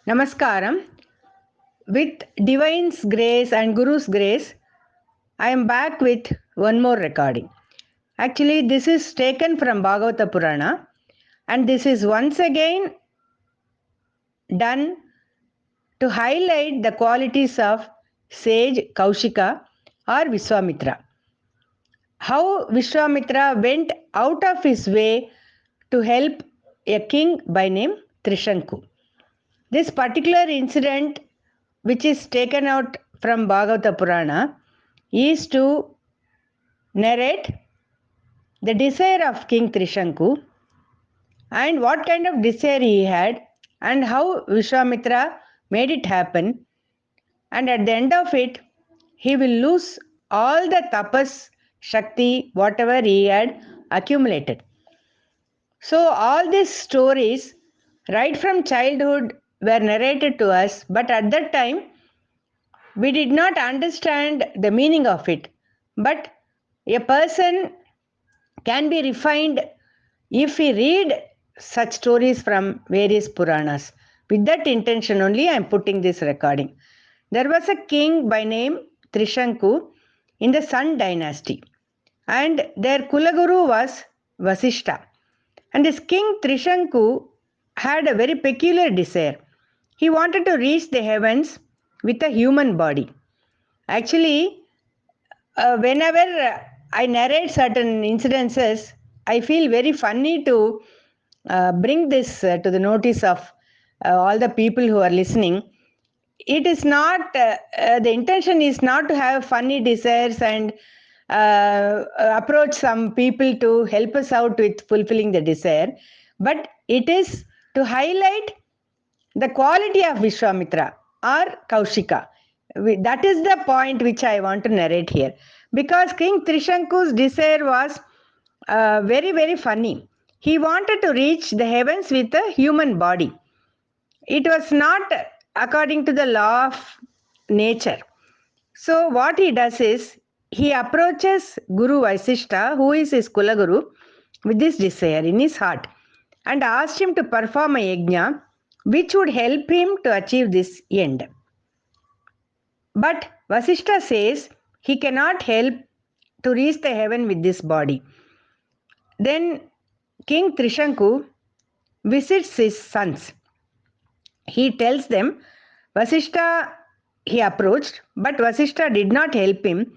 Namaskaram. With Divine's grace and Guru's grace, I am back with one more recording. Actually, this is taken from Bhagavata Purana, and this is once again done to highlight the qualities of sage Kaushika or Visvamitra. How Visvamitra went out of his way to help a king by name Trishanku. This particular incident, which is taken out from Bhagavata Purana, is to narrate the desire of King Trishanku and what kind of desire he had and how Vishwamitra made it happen. And at the end of it, he will lose all the tapas, shakti, whatever he had accumulated. So, all these stories, right from childhood, were narrated to us, but at that time, we did not understand the meaning of it. But a person can be refined if we read such stories from various Puranas. With that intention only, I am putting this recording. There was a king by name Trishanku in the Sun dynasty, and their Kulaguru was Vasishta. And this king Trishanku had a very peculiar desire. He wanted to reach the heavens with a human body. Actually, whenever I narrate certain incidences, I feel very funny to bring this to the notice of all the people who are listening. It is not, the intention is not to have funny desires and approach some people to help us out with fulfilling the desire, but it is to highlight the quality of Vishwamitra or Kaushika. That is the point which I want to narrate here. Because King Trishanku's desire was very, very funny. He wanted to reach the heavens with a human body. It was not according to the law of nature. So, what he does is, he approaches Guru Vasishta, who is his Kulaguru, with this desire in his heart and asked him to perform a yajna which would help him to achieve this end. But Vasishta says he cannot help to reach the heaven with this body. Then King Trishanku visits his sons. He tells them, Vasishta he approached, but Vasishta did not help him.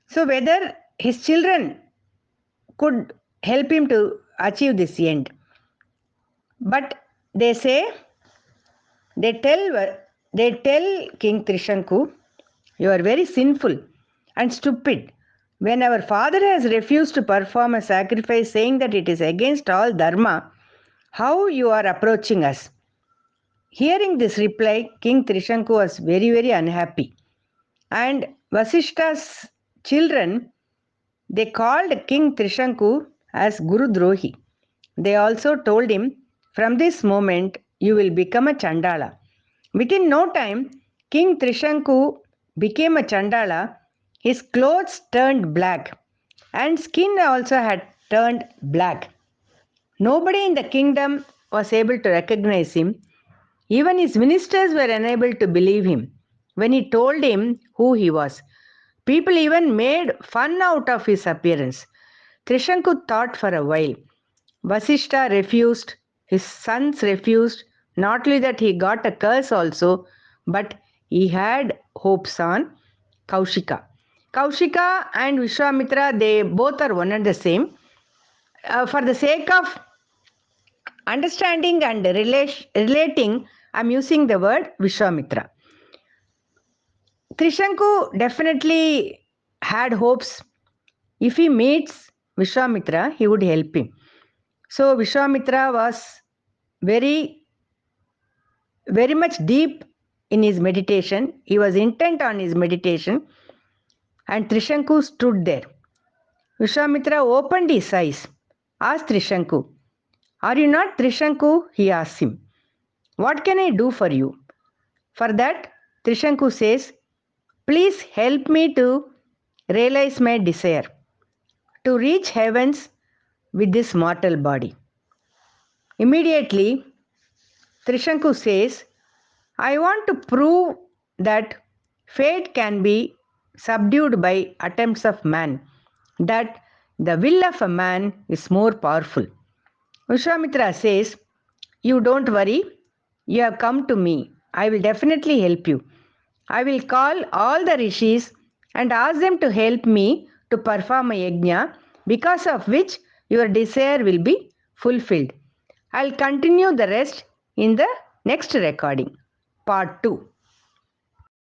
So whether his children could help him to achieve this end. But they say, they tell King Trishanku, you are very sinful and stupid. When our father has refused to perform a sacrifice saying that it is against all dharma, how you are approaching us? Hearing this reply, King Trishanku was very, very unhappy. And Vasishta's children, they called King Trishanku as Guru Drohi. They also told him, from this moment, you will become a Chandala. Within no time, King Trishanku became a Chandala. His clothes turned black and skin also had turned black. Nobody in the kingdom was able to recognize him. Even his ministers were unable to believe him when he told him who he was. People even made fun out of his appearance. Trishanku thought for a while. Vasishta refused, his sons refused. Not only that, he got a curse also, but he had hopes on Kaushika. Kaushika and Vishwamitra, they both are one and the same. For the sake of understanding and relating, I am using the word Vishwamitra. Trishanku definitely had hopes. If he meets Vishwamitra, he would help him. So Vishwamitra was very, very much deep in his meditation. He was intent on his meditation, and Trishanku stood there. Vishwamitra opened his eyes, asked Trishanku, are you not Trishanku? He asked him. What can I do for you? For that, Trishanku says, please help me to realize my desire, to reach heavens with this mortal body. Immediately, Trishanku says, I want to prove that fate can be subdued by attempts of man, that the will of a man is more powerful. Visvamitra says, "You don't worry, you have come to me. I will definitely help you. I will call all the rishis and ask them to help me to perform a yajna, because of which your desire will be fulfilled." I'll continue the rest in the next recording, part 2.